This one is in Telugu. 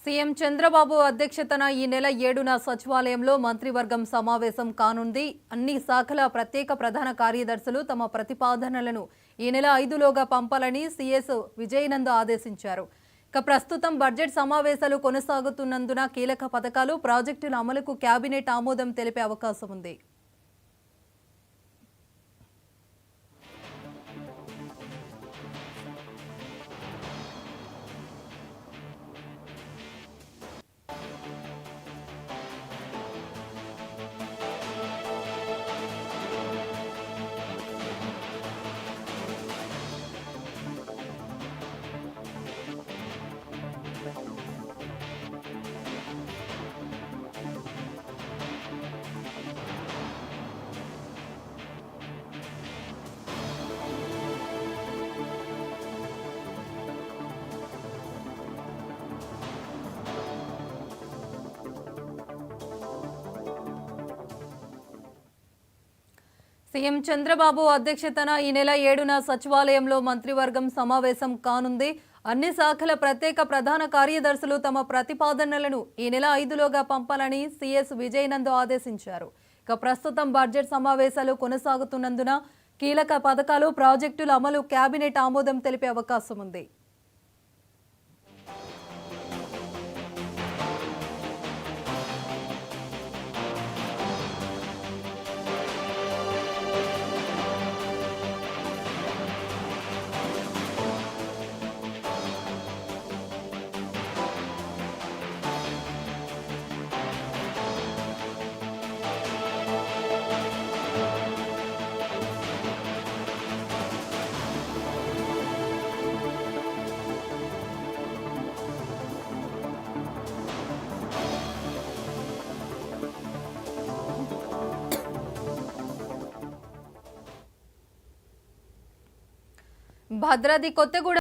సీఎం చంద్రబాబు అధ్యక్షతన ఈ నెల 7న సచివాలయంలో మంత్రివర్గం సమావేశం కానుంది. అన్ని శాఖల ప్రత్యేక ప్రధాన కార్యదర్శులు తమ ప్రతిపాదనలను ఈ నెల 5లోగా పంపాలని సీఎస్ విజయనంద్ ఆదేశించారు. ప్రస్తుతం బడ్జెట్ సమావేశాలు కొనసాగుతున్నందున కీలక పథకాలు, ప్రాజెక్టుల అమలుకు కేబినెట్ ఆమోదం తెలిపే అవకాశం ఉంది. సీఎం చంద్రబాబు అధ్యక్షతన ఈ నెల 7న సచివాలయంలో మంత్రివర్గం సమావేశం కానుంది. అన్ని శాఖల ప్రత్యేక ప్రధాన కార్యదర్శులు తమ ప్రతిపాదనలను ఈ నెల 5లోగా పంపాలని సీఎస్ విజయనంద్ ఆదేశించారు. ప్రస్తుతం బడ్జెట్ సమావేశాలు కొనసాగుతున్నందున కీలక పథకాలు, ప్రాజెక్టుల అమలు కేబినెట్ ఆమోదం తెలిపే అవకాశం ఉంది. భద్రాద్రి కొత్తగూడెం